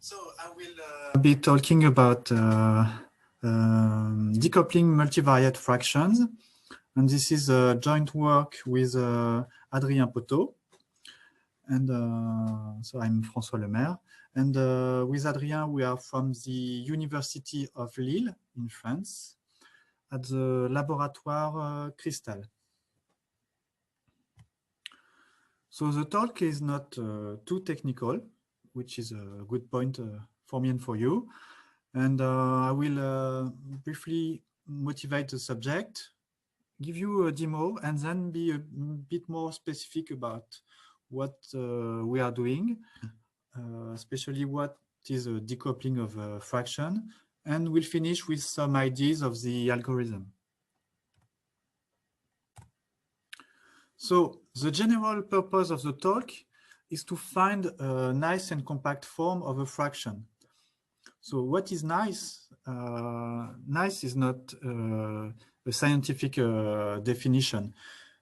So I will be talking about decoupling multivariate fractions. And this is a joint work with Adrien Poteaux. And so I'm François Lemaire. And with Adrien, we are from the University of Lille in France at the Laboratoire Cristal. So the talk is not too technical, which is a good point for me and for you. And I will briefly motivate the subject, give you a demo, and then be a bit more specific about what we are doing, especially what is a decoupling of a fraction. And we'll finish with some ideas of the algorithm. So the general purpose of the talk is to find a nice and compact form of a fraction. So what is nice? Nice is not a scientific definition.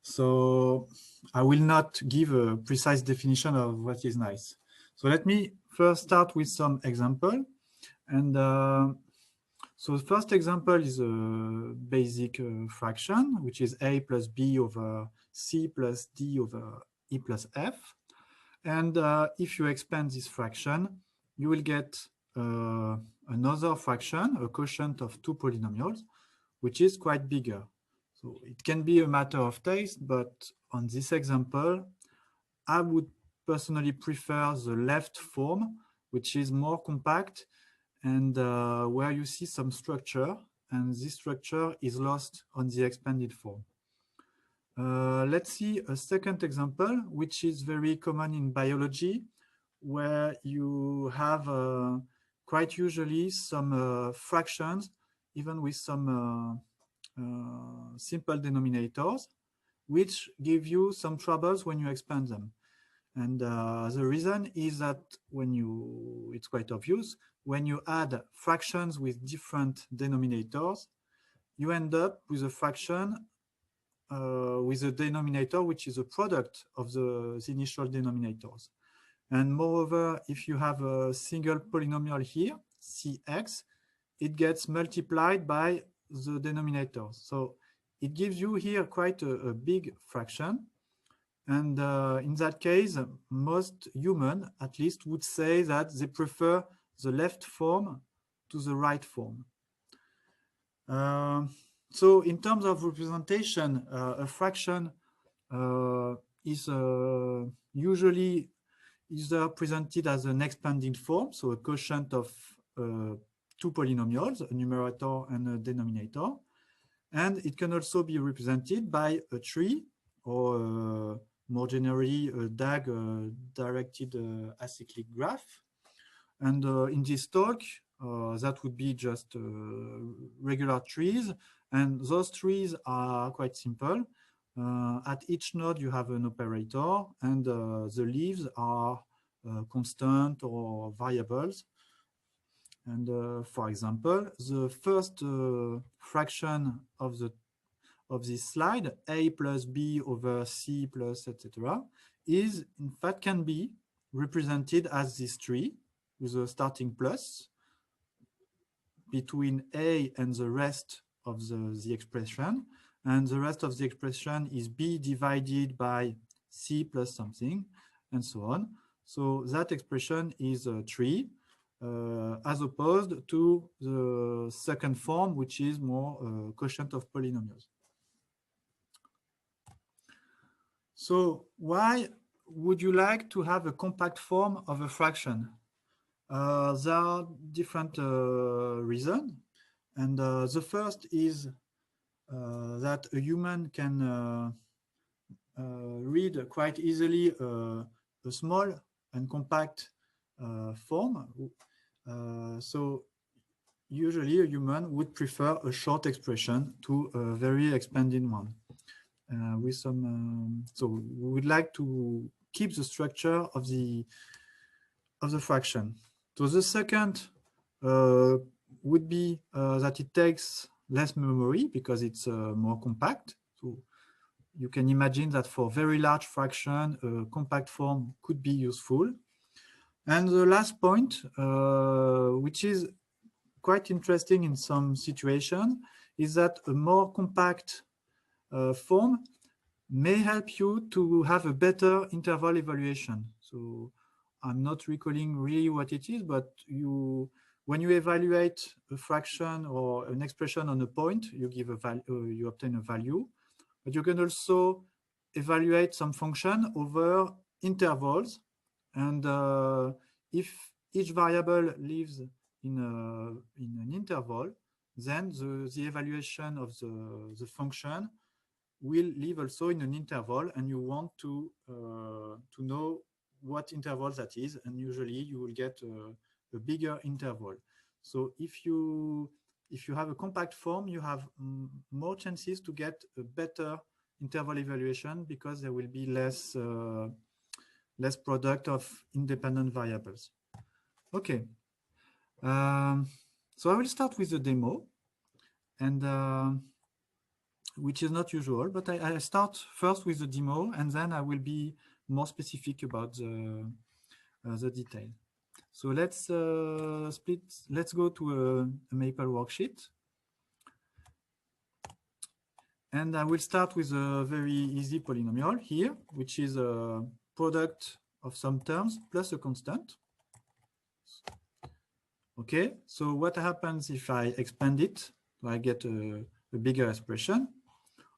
So I will not give a precise definition of what is nice. So let me first start with some example. And so the first example is a basic fraction, which is a plus b over c plus d over e plus f. And if you expand this fraction, you will get another fraction, a quotient of two polynomials, which is quite bigger. So it can be a matter of taste, but on this example, I would personally prefer the left form, which is more compact and where you see some structure, and this structure is lost on the expanded form. Let's see a second example, which is very common in biology, where you have quite usually some fractions, even with some simple denominators, which give you some troubles when you expand them. And the reason is that it's quite obvious, when you add fractions with different denominators, you end up with a fraction with a denominator which is a product of the initial denominators. And moreover, if you have a single polynomial here, cx, it gets multiplied by the denominators. So it gives you here quite a big fraction. And in that case, most humans, at least, would say that they prefer the left form to the right form. So in terms of representation, a fraction is usually either presented as an expanding form, so a quotient of two polynomials, a numerator and a denominator. And it can also be represented by a tree or more generally a DAG, directed acyclic graph. And in this talk, that would be just regular trees. And those trees are quite simple. At each node, you have an operator, and the leaves are constant or variables. And for example, the first fraction of this slide, a plus b over c plus etc., is in fact can be represented as this tree with a starting plus between a and the rest of the expression, and the rest of the expression is b divided by c plus something, and so on. So that expression is a tree, as opposed to the second form, which is more quotient of polynomials. So why would you like to have a compact form of a fraction? There are different reasons. And the first is that a human can read quite easily a small and compact form. So usually a human would prefer a short expression to a very expanded one. With some, so we would like to keep the structure of the fraction. So the second would be that it takes less memory because it's more compact. So you can imagine that for very large fraction, a compact form could be useful. And the last point, which is quite interesting in some situation, is that a more compact form may help you to have a better interval evaluation. So I'm not recalling really what it is, but when you evaluate a fraction or an expression on a point, you give a value, you obtain a value, but you can also evaluate some function over intervals. And if each variable lives in an interval, then the evaluation of the function will live also in an interval, and you want to know what interval that is, and usually you will get a bigger interval. So if you have a compact form, you have more chances to get a better interval evaluation because there will be less product of independent variables. Okay, so I will start with the demo, and which is not usual, but I start first with the demo, and then I will be more specific about the detail. So let's let's go to a Maple worksheet. And I will start with a very easy polynomial here, which is a product of some terms plus a constant. Okay, so what happens if I expand it? I get a bigger expression.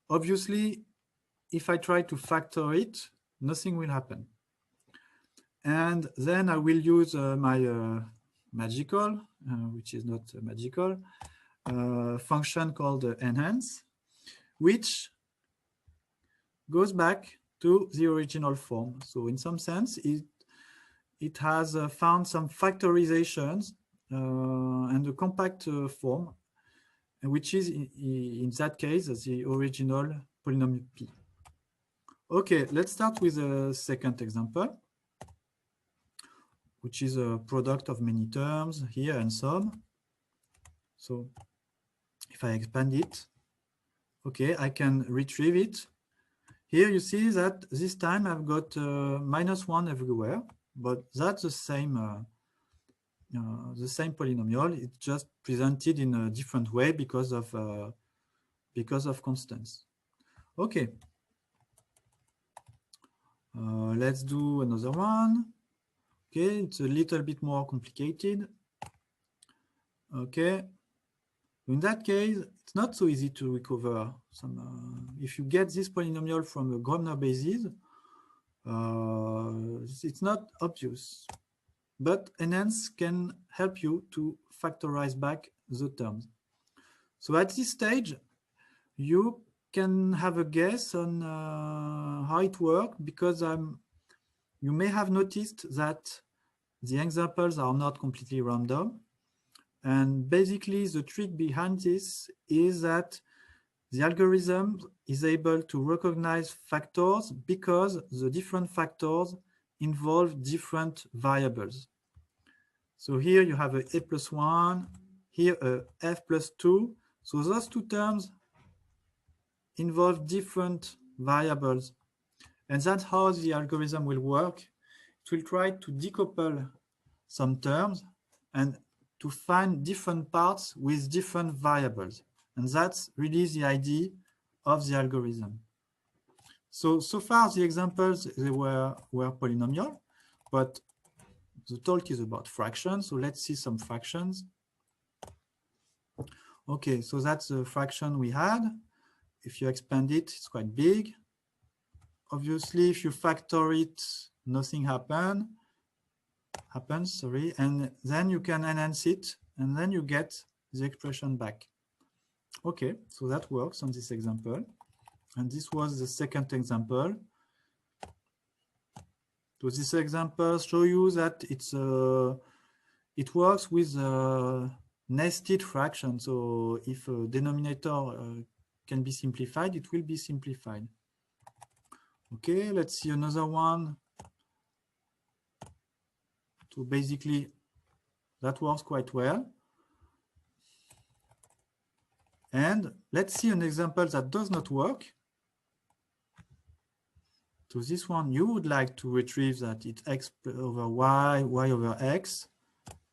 Obviously, if I try to factor it, nothing will happen. And then I will use my magical, which is not magical, function called enhance, which goes back to the original form. So in some sense, it has found some factorizations and a compact form, which is in that case the original polynomial P. Okay, let's start with a second example, which is a product of many terms here and some. So if I expand it, okay, I can retrieve it. Here you see that this time I've got -1 everywhere, but that's the same polynomial. It's just presented in a different way because of constants. Okay, let's do another one. Okay, it's a little bit more complicated. Okay, in that case, it's not so easy to recover some. If you get this polynomial from a Gromner basis, it's not obvious, but enhance can help you to factorize back the terms. So at this stage, you can have a guess on how it works, because you may have noticed that the examples are not completely random. And basically, the trick behind this is that the algorithm is able to recognize factors because the different factors involve different variables. So here you have a +1, here a f +2. So those two terms involve different variables. And that's how the algorithm will work. It will try to decouple some terms and to find different parts with different variables. And that's really the idea of the algorithm. So far the examples, they were polynomial, but the talk is about fractions. So let's see some fractions. Okay, so that's the fraction we had. If you expand it, it's quite big. Obviously, if you factor it, nothing happens, sorry, and then you can enhance it, and then you get the expression back. Okay, so that works on this example. And this was the second example. So this example shows you that it works with a nested fraction. So if a denominator can be simplified, it will be simplified. Okay, let's see another one. So basically, that works quite well. And let's see an example that does not work. So this one, you would like to retrieve that it's x over y, y over x.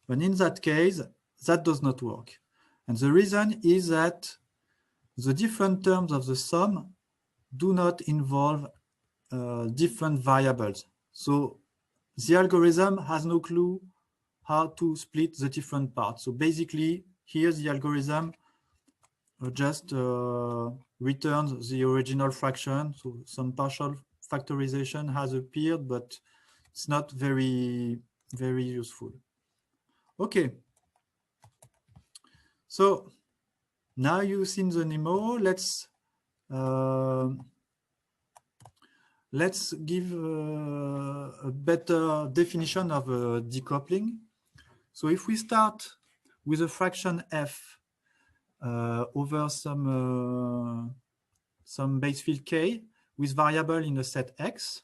But in that case, that does not work. And the reason is that the different terms of the sum do not involve different variables. So the algorithm has no clue how to split the different parts. So basically, here the algorithm just returns the original fraction. So some partial factorization has appeared, but it's not very, very useful. Okay. So now you've seen the demo. Let's give a better definition of decoupling. So if we start with a fraction f over some base field k with variable in a set x,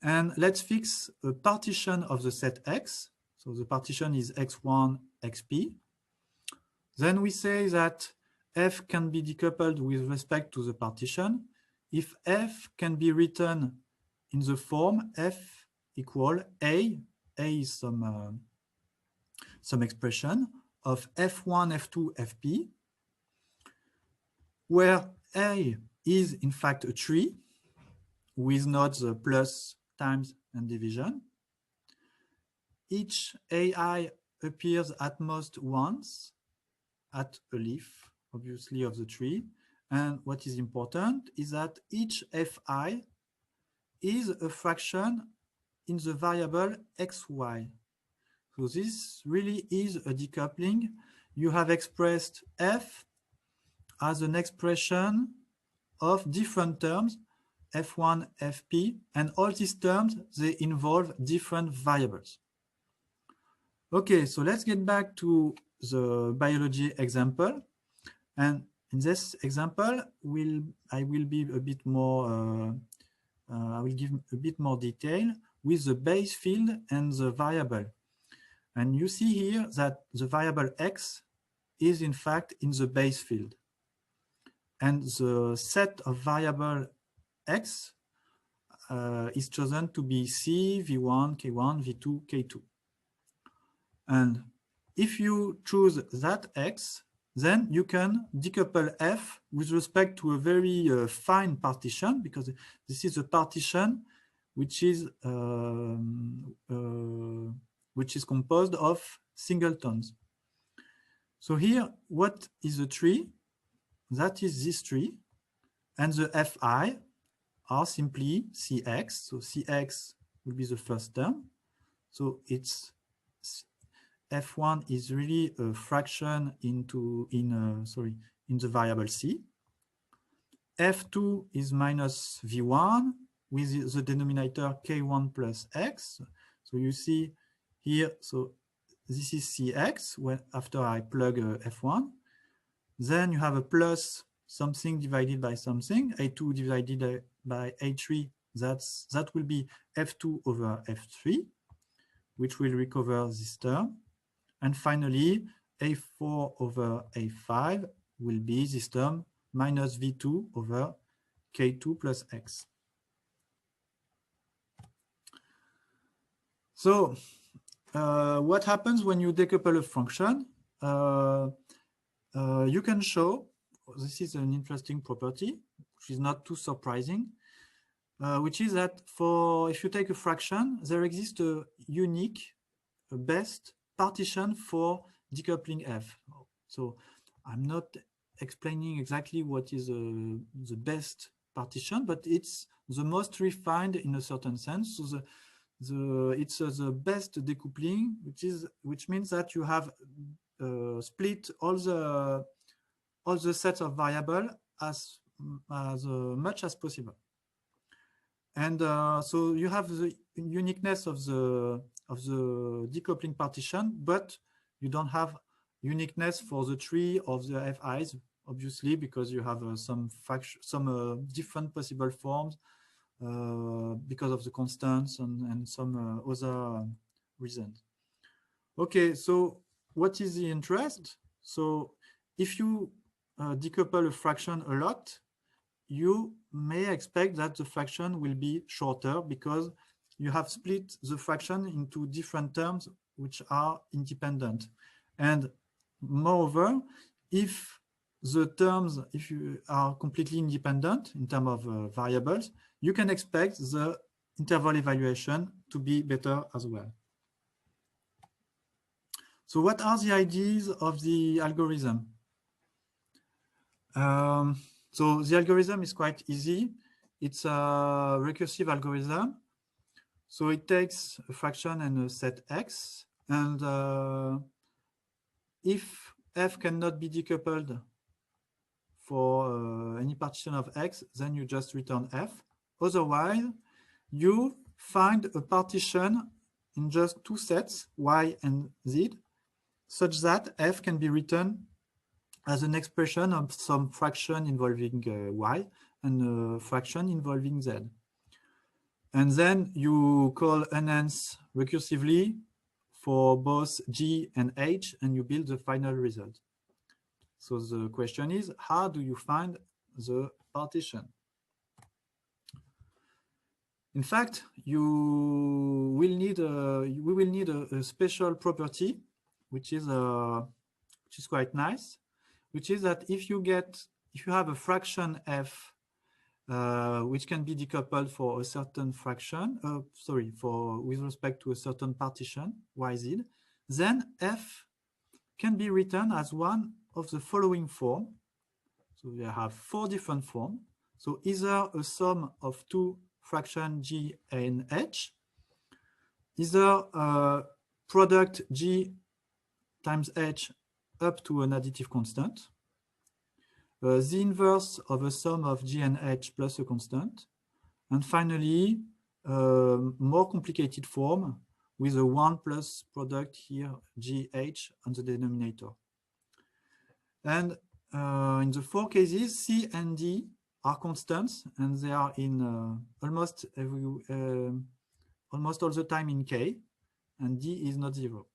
and let's fix a partition of the set x. So the partition is x1, xp. Then we say that f can be decoupled with respect to the partition if f can be written in the form f equal a is some expression of f1, f2, fp, where a is in fact a tree with nodes plus, times, and division. Each ai appears at most once at a leaf, obviously, of the tree. And what is important is that each fi is a fraction in the variable xy. So this really is a decoupling. You have expressed f as an expression of different terms, f1, fp, and all these terms, they involve different variables. Okay, so let's get back to the biology example. And in this example, I will be a bit more, I will give a bit more detail with the base field and the variable. And you see here that the variable x is in fact in the base field. And the set of variable x is chosen to be c, v1, k1, v2, k2. And if you choose that x, then you can decouple f with respect to a very fine partition, because this is a partition which is composed of singletons. So here, what is a tree? That is this tree, and the fi are simply cx. So cx will be the first term. So it's f1 is really a fraction in the variable c. f2 is minus v1 with the denominator k1 plus x. So you see here, so this is cx when after I plug f1. Then you have a plus something divided by something, a2 divided by a3, that will be f2 over f3, which will recover this term. And finally, a4 over a5 will be this term minus v2 over k2 plus x. So what happens when you decouple a function? You can show, this is an interesting property, which is not too surprising, which is that if you take a fraction, there exists a unique, best partition for decoupling f. So I'm not explaining exactly what is the best partition, but it's the most refined in a certain sense. So it's the best decoupling, which means that you have split all the sets of variable as much as possible. And so you have the uniqueness of the decoupling partition, but you don't have uniqueness for the tree of the FIs, obviously, because you have some different possible forms because of the constants and some other reasons. Okay, so what is the interest? So if you decouple a fraction a lot, you may expect that the fraction will be shorter because you have split the fraction into different terms which are independent. And moreover, if the terms, if you are completely independent in terms of variables, you can expect the interval evaluation to be better as well. So what are the ideas of the algorithm? So the algorithm is quite easy. It's a recursive algorithm. So it takes a fraction and a set x. And if f cannot be decoupled for any partition of x, then you just return f. Otherwise, you find a partition in just two sets, y and z, such that f can be written as an expression of some fraction involving y and a fraction involving z. And then you call enhance recursively for both g and h, and you build the final result. So the question is, how do you find the partition? In fact, we will need a special property, which is quite nice, which is that if you have a fraction f which can be decoupled for a certain fraction, with respect to a certain partition, yz, then f can be written as one of the following form. So we have four different forms. So either a sum of two fraction g and h, either a product g times h up to an additive constant, the inverse of a sum of g and h plus a constant, and finally, a more complicated form with a 1 plus product here, gh, on the denominator. And in the four cases, c and d are constants, and they are in almost all the time in k, and d is not 0.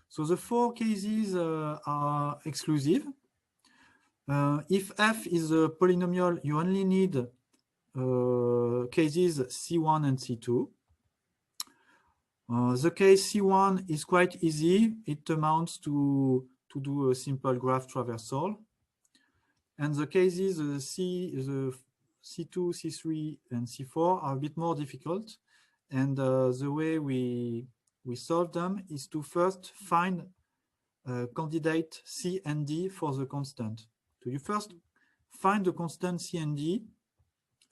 So the four cases are exclusive. If f is a polynomial, you only need cases C1 and C2. The case C1 is quite easy. It amounts to do a simple graph traversal. And the cases the C2, C3, and C4 are a bit more difficult. And the way we solve them is to first find candidate C and D for the constant. So you first find the constant C and D,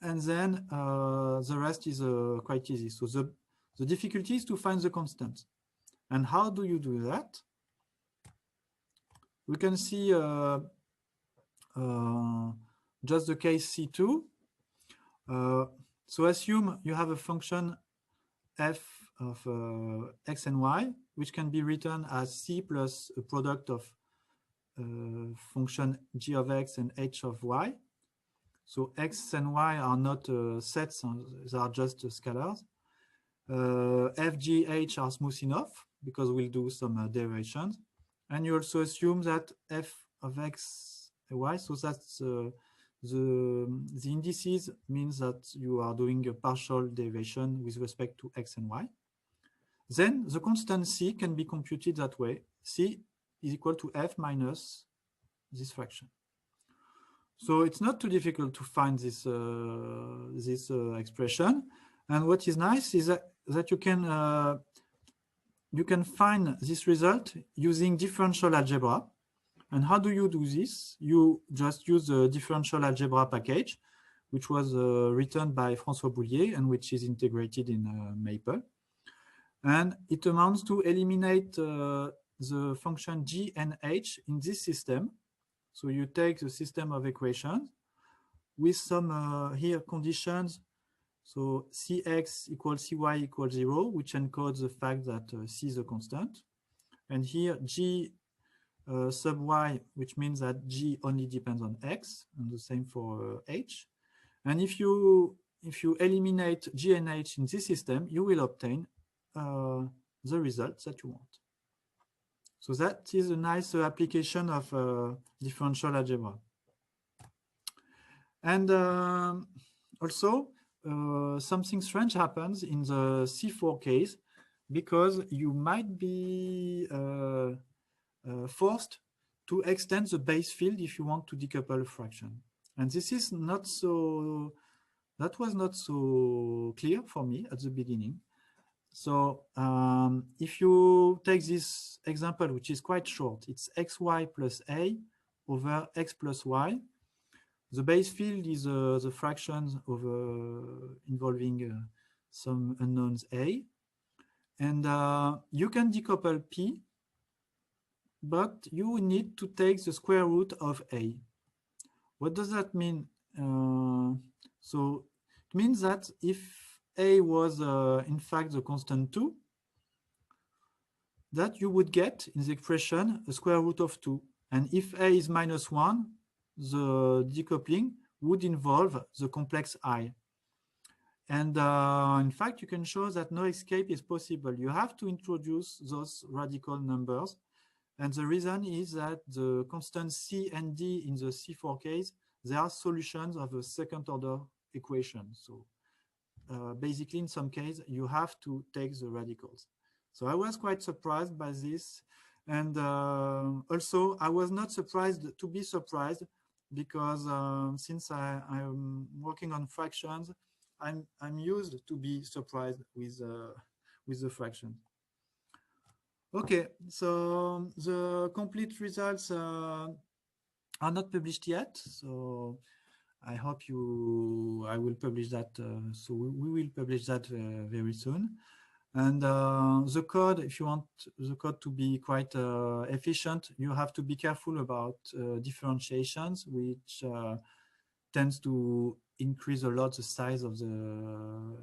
and then the rest is quite easy. So the difficulty is to find the constant. And how do you do that? We can see just the case C2. So assume you have a function f of x and y, which can be written as c plus a product of function g of x and h of y. So x and y are not sets, they are just scalars. F, G, H are smooth enough because we'll do some derivations. And you also assume that f of x and y, so that's the indices means that you are doing a partial derivation with respect to x and y. Then the constant c can be computed that way. C is equal to f minus this fraction. So it's not too difficult to find this expression. And what is nice is that you can find this result using differential algebra. And how do you do this? You just use the differential algebra package, which was written by François Boulier and which is integrated in Maple. And it amounts to eliminate the function g and h in this system. So you take the system of equations with some here conditions. So cx equals cy equals 0, which encodes the fact that c is a constant. And here g sub y, which means that g only depends on x, and the same for h. And if you eliminate g and h in this system, you will obtain the results that you want. So that is a nice application of differential algebra. And also, something strange happens in the C4 case, because you might be forced to extend the base field if you want to decouple a fraction. And this is not so, that was not so clear for me at the beginning. So if you take this example, which is quite short, it's xy plus a over x plus y. The base field is the fractions of involving some unknowns a. And you can decouple p, but you need to take the square root of a. What does that mean? So it means that if a was in fact the constant 2, that you would get in the expression a square root of 2. And if a is minus 1, the decoupling would involve the complex I. And in fact, you can show that no escape is possible. You have to introduce those radical numbers. And the reason is that the constant C and D in the C4 case, they are solutions of a second order equation. So basically, in some case, you have to take the radicals. So I was quite surprised by this. And also, I was not surprised to be surprised, because since I'm working on fractions, I'm used to be surprised with the fraction. Okay, so the complete results are not published yet. So I hope I will publish that. So we will publish that very soon. And the code, if you want the code to be quite efficient, you have to be careful about differentiations, which tends to increase a lot the size of the